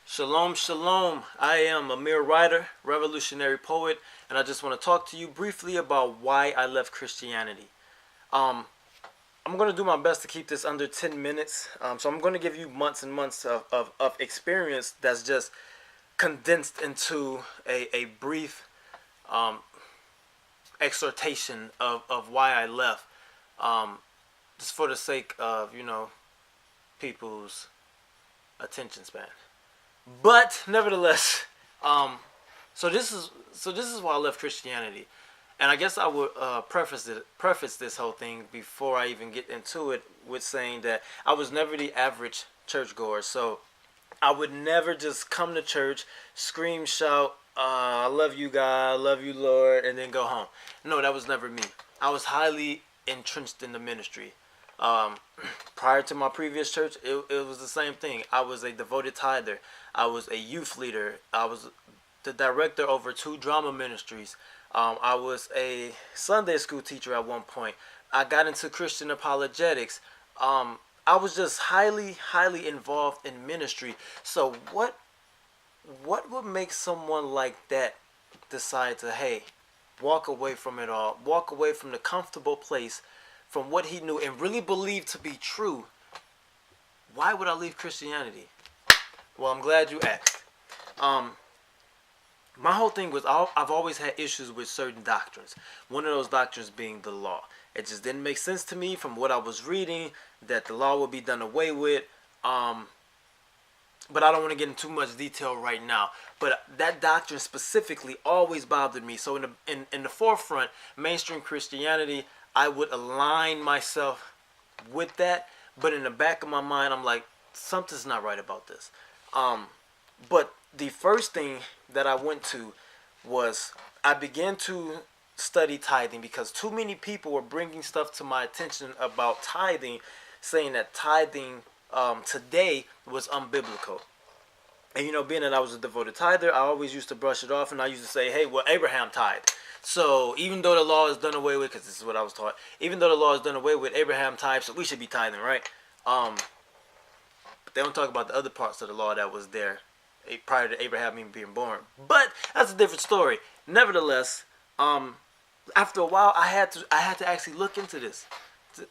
Shalom, shalom. I am Amire Ryter, revolutionary poet, and I just want to talk to you briefly about why I left Christianity. Um, I'm going to do my best to keep this under 10 minutes. So I'm going to give you months and months of experience that's just condensed into a brief um, exhortation of why I left. Um, just for the sake of, people's attention span. But nevertheless, um, so this is why I left Christianity, and I guess I would preface this whole thing before I even get into it with saying that I was never the average churchgoer. So I would never just come to church, scream, shout, "I love you, God, I love you, Lord," and then go home. No, that was never me. I was highly entrenched in the ministry. Um, Prior to my previous church, it was the same thing. I was a devoted tither. I was a youth leader. I was the director over two drama ministries. I was a Sunday school teacher at one point. I got into Christian apologetics. I was just highly involved in ministry. So what would make someone like that decide to, hey, walk away from it all, walk away from the comfortable place, from what he knew and really believed to be true? Why would I leave Christianity? Well, I'm glad you asked. Um, my whole thing was I've always had issues with certain doctrines. One of those doctrines being the law. It just didn't make sense to me from what I was reading that the law would be done away with. Um, but I don't want to get into too much detail right now. But that doctrine specifically always bothered me. So in the forefront, mainstream Christianity, I would align myself with that. But in the back of my mind, I'm like, something's not right about this. But the first thing that I went to was I began to study tithing because too many people were bringing stuff to my attention about tithing, saying that tithing today was unbiblical. And being that I was a devoted tither, I always used to brush it off, and I used to say, hey, well, Abraham tithed. So even though the law is done away with, because this is what I was taught, even though the law is done away with, Abraham tithed, so we should be tithing, right? But they don't talk about the other parts of the law that was there prior to Abraham even being born. But that's a different story. Nevertheless, after a while, I had to actually look into this.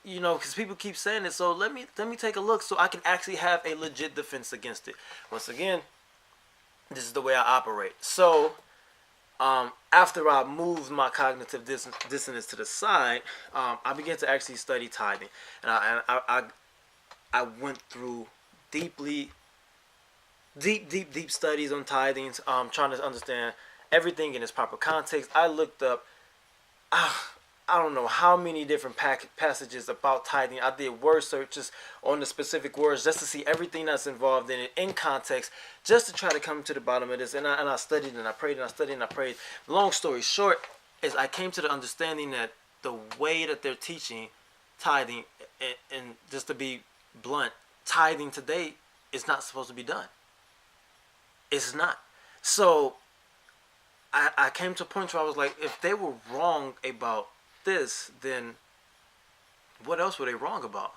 Because people keep saying it, so let me take a look so I can actually have a legit defense against it. Once again, this is the way I operate. So, after I moved my cognitive dissonance to the side, I began to actually study tithing, and I went through deep studies on tithing, trying to understand everything in its proper context. I looked up, I don't know how many different passages about tithing. I did word searches on the specific words just to see everything that's involved in it in context, just to try to come to the bottom of this. And I studied and I prayed and I studied and I prayed. Long story short is I came to the understanding that the way that they're teaching tithing, and just to be blunt, tithing today is not supposed to be done. It's not. So I came to a point where I was like, if they were wrong about this, then what else were they wrong about?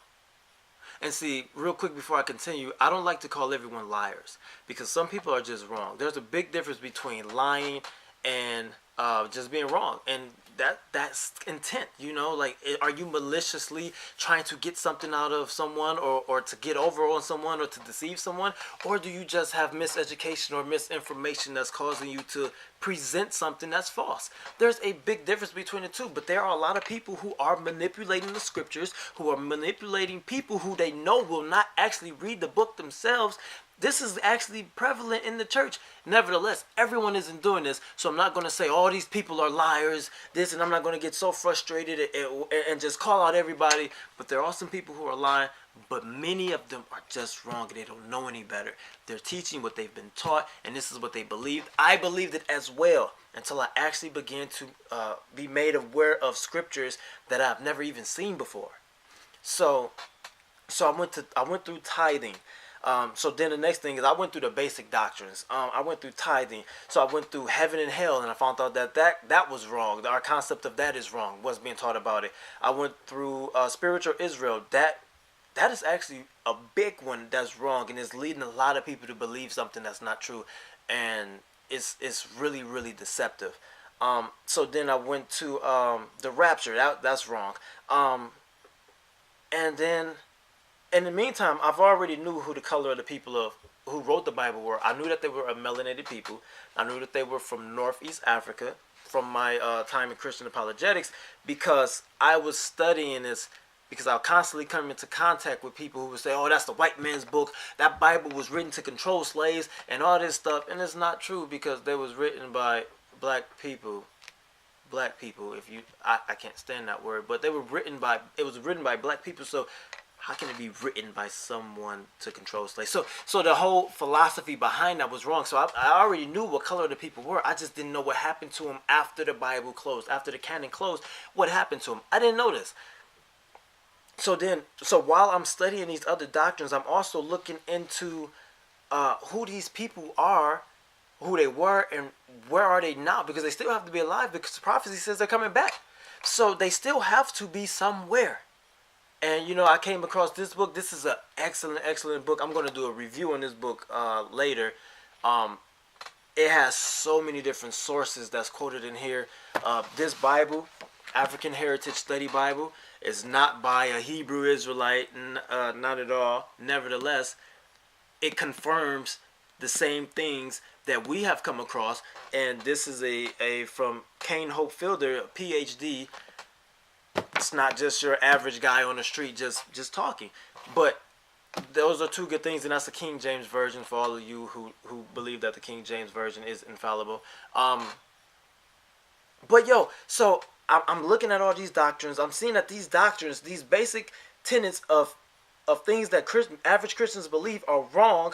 And see, real quick before I continue, I don't like to call everyone liars because some people are just wrong. There's a big difference between lying and just being wrong, and that's intent. Like, are you maliciously trying to get something out of someone, or to get over on someone, or to deceive someone, or do you just have miseducation or misinformation that's causing you to present something that's false? There's a big difference between the two, but there are a lot of people who are manipulating the scriptures, who are manipulating people who they know will not actually read the book themselves. This is actually prevalent in the church. Nevertheless, everyone isn't doing this, so I'm not going to say all these people are liars, and I'm not going to get so frustrated and just call out everybody. But there are some people who are lying, but many of them are just wrong. They don't know any better. They're teaching what they've been taught, and this is what they believed. I believed it as well until I actually began to be made aware of scriptures that I've never even seen before. So I went through tithing. So then the next thing is I went through the basic doctrines. I went through tithing. So I went through heaven and hell, and I found out that was wrong. Our concept of that is wrong. What's being taught about it. I went through spiritual Israel. That that is actually a big one that's wrong, and it's leading a lot of people to believe something that's not true, and it's really really deceptive. So then I went to the rapture. That's wrong. And then in the meantime, I've already knew who the color of the people of who wrote the Bible were. I knew that they were a melanated people. I knew that they were from Northeast Africa from my time in Christian apologetics, because I was studying this, because I'll constantly come into contact with people who would say, oh, that's the white man's book. That Bible was written to control slaves and all this stuff. And it's not true, because they was written by black people. Black people, if you, I can't stand that word, but it was written by black people. So how can it be written by someone to control slaves? So the whole philosophy behind that was wrong. So I already knew what color the people were. I just didn't know what happened to them after the Bible closed, after the canon closed. What happened to them? I didn't know this. So while I'm studying these other doctrines, I'm also looking into who these people are, who they were, and where are they now, because they still have to be alive, because the prophecy says they're coming back. So they still have to be somewhere. And I came across this book. This is an excellent book. I'm going to do a review on this book later. It has so many different sources that's quoted in here. This Bible, African Heritage Study Bible, is not by a Hebrew Israelite, not at all. Nevertheless, it confirms the same things that we have come across. And this is a from Kane Hope Fielder, PhD. It's not just your average guy on the street just talking. But those are two good things, and that's the King James Version for all of you who believe that the King James Version is infallible. But so I'm looking at all these doctrines. I'm seeing that these doctrines, these basic tenets of things that average Christians believe, are wrong,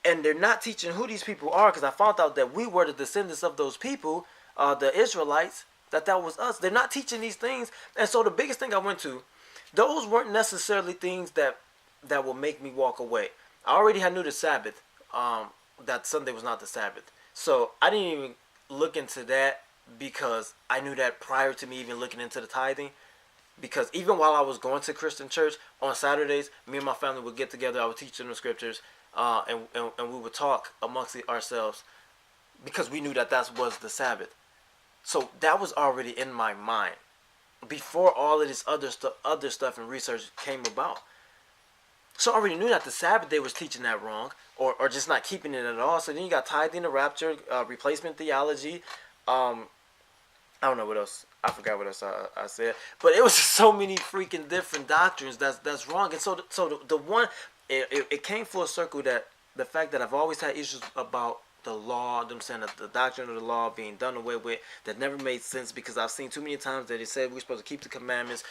and they're not teaching who these people are. Because I found out that we were the descendants of those people, the Israelites. That was us. They're not teaching these things. And so the biggest thing I went to, those weren't necessarily things that will make me walk away. I already knew the Sabbath, that Sunday was not the Sabbath. So I didn't even look into that, because I knew that prior to me even looking into the tithing. Because even while I was going to Christian church on Saturdays, me and my family would get together. I would teach them the scriptures, and we would talk amongst ourselves, because we knew that was the Sabbath. So that was already in my mind before all of this other stuff and research came about. So I already knew that the Sabbath day was teaching that wrong, or just not keeping it at all. So then you got tithing, the rapture, replacement theology. I don't know what else. I forgot what else I said. But it was just so many freaking different doctrines that's wrong. And so the one, it came full circle, that the fact that I've always had issues about the law, them saying that the doctrine of the law being done away with, that never made sense, because I've seen too many times that it said we're supposed to keep the commandments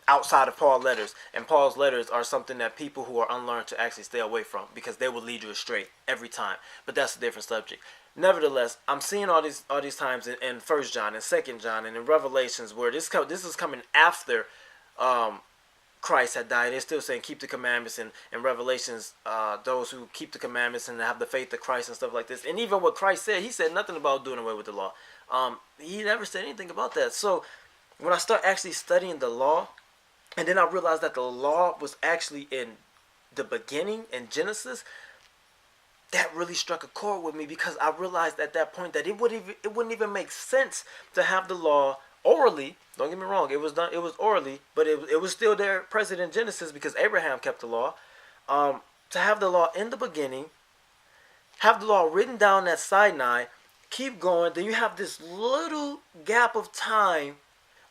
outside of Paul's letters, and Paul's letters are something that people who are unlearned to actually stay away from, because they will lead you astray every time. But that's a different subject. Nevertheless, I'm seeing all these times in 1 John and 2 John and in Revelations, where this is coming after Christ had died. They're still saying keep the commandments, and in Revelations, those who keep the commandments and have the faith of Christ and stuff like this. And even what Christ said, he said nothing about doing away with the law. He never said anything about that. So when I start actually studying the law, and then I realized that the law was actually in the beginning in Genesis, that really struck a chord with me, because I realized at that point that it wouldn't even make sense to have the law orally. Don't get me wrong, it was orally, but it was still there present in Genesis, because Abraham kept the law. To have the law in the beginning, have the law written down at Sinai, keep going, then you have this little gap of time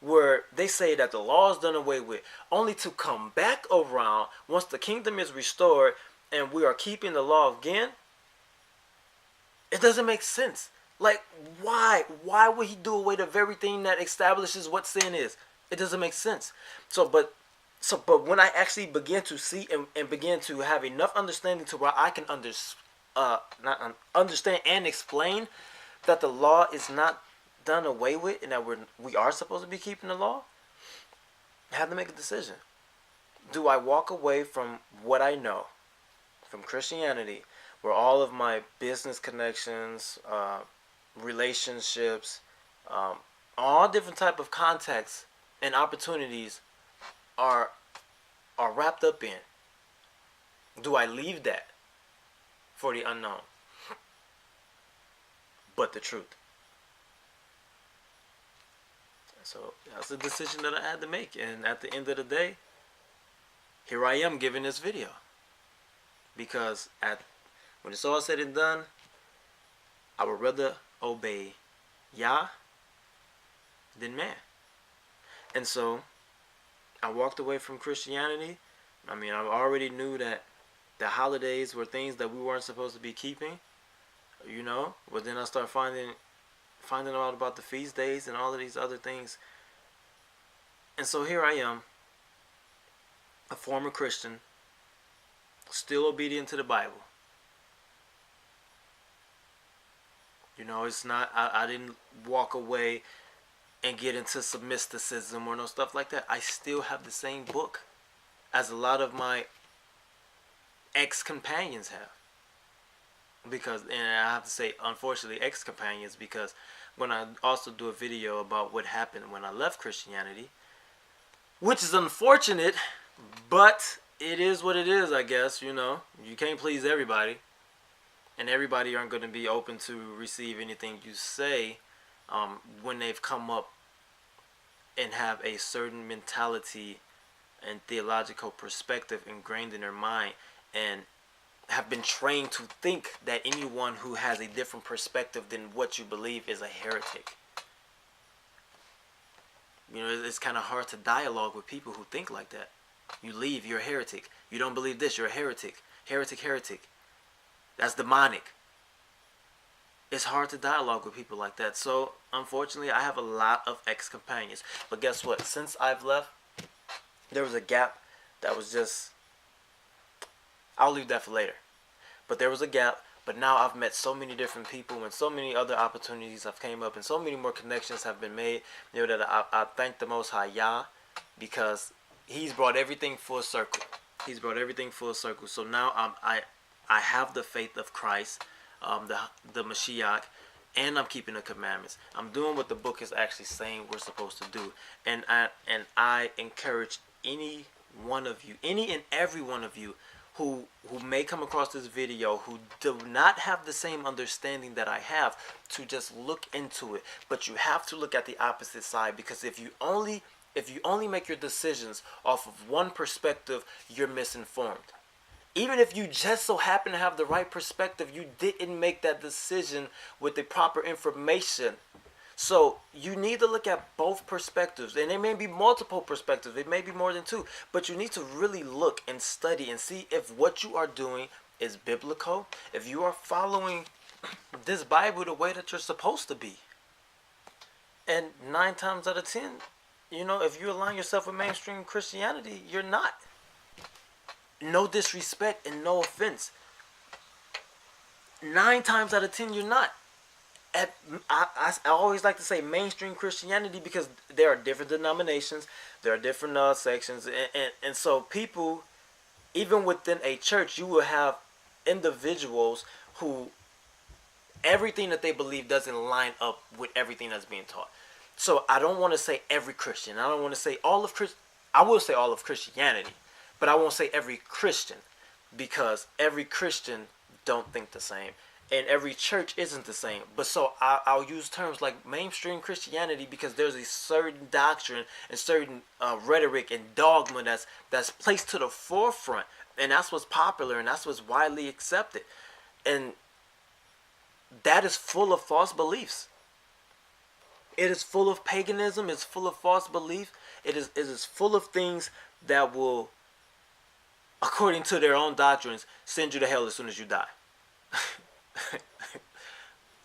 where they say that the law is done away with, only to come back around once the kingdom is restored and we are keeping the law again. It doesn't make sense. Like, why? Why would he do away the very thing that establishes what sin is? It doesn't make sense. But when I actually begin to see and begin to have enough understanding to where I can understand and explain that the law is not done away with, and that we are supposed to be keeping the law, I have to make a decision. Do I walk away from what I know from Christianity, where all of my business connections, relationships, all different type of contexts and opportunities are wrapped up in? Do I leave that for the unknown? But the truth. So that's a decision that I had to make. And at the end of the day, here I am giving this video. Because when it's all said and done, I would rather obey Yah than man. And so I walked away from Christianity. I mean, I already knew that the holidays were things that we weren't supposed to be keeping, you know. But then I started finding out about the feast days and all of these other things. And so here I am, a former Christian, still obedient to the Bible. You know, it's not, I didn't walk away and get into some mysticism or no stuff like that. I still have the same book as a lot of my ex-companions have. Because, and I have to say, unfortunately, ex-companions, because when I also do a video about what happened when I left Christianity, which is unfortunate, but it is what it is, I guess, you know. You can't please everybody. And everybody aren't going to be open to receive anything you say when they've come up and have a certain mentality and theological perspective ingrained in their mind and have been trained to think that anyone who has a different perspective than what you believe is a heretic. You know, it's kind of hard to dialogue with people who think like that. You leave, you're a heretic. You don't believe this, you're a heretic. Heretic, heretic. That's demonic. It's hard to dialogue with people like that. So, unfortunately, I have a lot of ex-companions. But guess what? Since I've left, there was a gap that was just... I'll leave that for later. But there was a gap. But now I've met so many different people and so many other opportunities have came up and so many more connections have been made. You know, that I thank the Most High Yah, because He's brought everything full circle. He's brought everything full circle. So now I have the faith of Christ, the Mashiach, and I'm keeping the commandments. I'm doing what the book is actually saying we're supposed to do. And I encourage any one of you, any and every one of you who may come across this video who do not have the same understanding that I have, to just look into it. But you have to look at the opposite side, because if you only make your decisions off of one perspective, you're misinformed. Even if you just so happen to have the right perspective, you didn't make that decision with the proper information. So you need to look at both perspectives. And there may be multiple perspectives. It may be more than two. But you need to really look and study and see if what you are doing is biblical. If you are following this Bible the way that you're supposed to be. And 9 times out of 10, you know, if you align yourself with mainstream Christianity, you're not. No disrespect and no offense. 9 times out of 10, you're not. I always like to say mainstream Christianity, because there are different denominations, there are different sections, and so people, even within a church, you will have individuals who everything that they believe doesn't line up with everything that's being taught. So I don't want to say every Christian. I don't want to say all of Christian. I will say all of Christianity. But I won't say every Christian, because every Christian don't think the same. And every church isn't the same. But so I'll use terms like mainstream Christianity, because there's a certain doctrine and certain rhetoric and dogma that's placed to the forefront. And that's what's popular and that's what's widely accepted. And that is full of false beliefs. It is full of paganism. It's full of false belief. It is full of things that will, according to their own doctrines, send you to hell as soon as you die.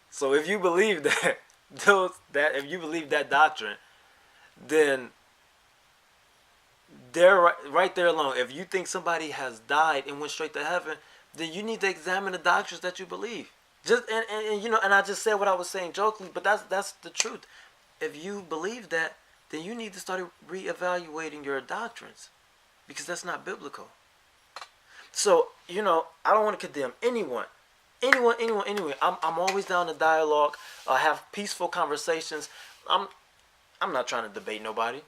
So if you believe if you believe that doctrine, then they're right there alone. If you think somebody has died and went straight to heaven, then you need to examine the doctrines that you believe. Just and you know, and I just said what I was saying jokingly, but that's the truth. If you believe that, then you need to start reevaluating your doctrines, because that's not biblical. So, you know, I don't want to condemn anyone. Anyone. I'm always down to dialogue, have peaceful conversations. I'm not trying to debate nobody.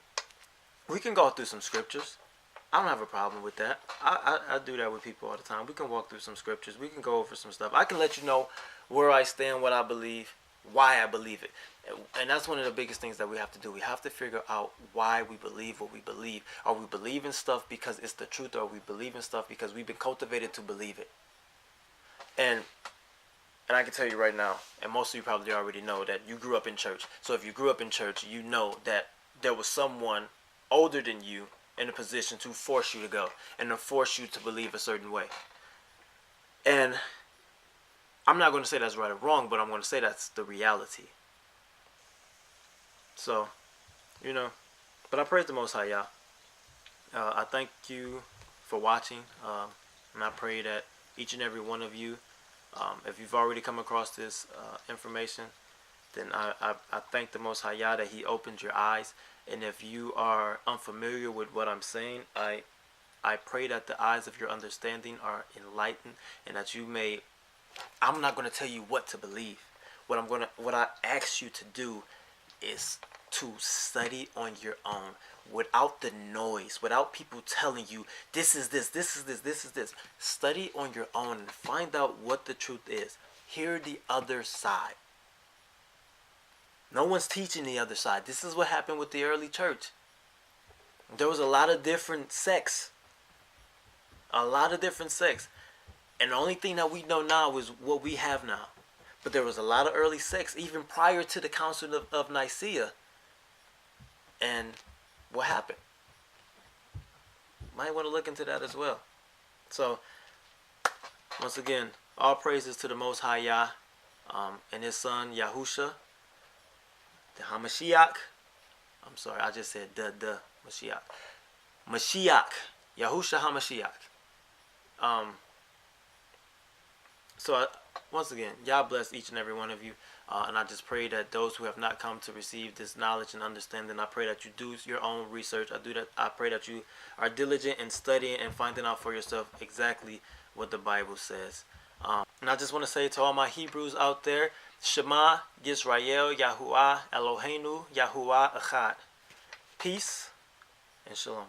We can go through some scriptures. I don't have a problem with that. I do that with people all the time. We can walk through some scriptures. We can go over some stuff. I can let you know where I stand, what I believe, why I believe it. And that's one of the biggest things that we have to do. We have to figure out why we believe what we believe. Are we believing stuff because it's the truth, or are we believing stuff because we've been cultivated to believe it? And I can tell you right now, and most of you probably already know, that you grew up in church. So if you grew up in church, you know that there was someone older than you in a position to force you to go and to force you to believe a certain way. And I'm not going to say that's right or wrong, but I'm going to say that's the reality. So, but I praise the Most High, y'all. I thank you for watching, and I pray that each and every one of you, if you've already come across this information, then I thank the Most High Yah that He opened your eyes. And if you are unfamiliar with what I'm saying, I pray that the eyes of your understanding are enlightened, and that you may. I'm not going to tell you what to believe. What I ask you to do is to study on your own, without the noise, without people telling you this is this, this is this, this is this. Study on your own and find out what the truth is. Hear the other side. No one's teaching the other side. This is what happened with the early church. There was a lot of different sects. A lot of different sects. And the only thing that we know now is what we have now. But there was a lot of early sects, even prior to the Council of Nicaea. And what happened? Might want to look into that as well. So, once again, all praises to the Most High Yah, and His Son Yahusha, the Hamashiach. I'm sorry, I just said the Mashiach. Mashiach. Yahusha Hamashiach. So, once again, Yah bless each and every one of you. And I just pray that those who have not come to receive this knowledge and understanding, I pray that you do your own research. I pray that you are diligent in studying and finding out for yourself exactly what the Bible says. And I just want to say to all my Hebrews out there, Shema Yisrael Yahuwah Eloheinu Yahuwah Echad. Peace and shalom.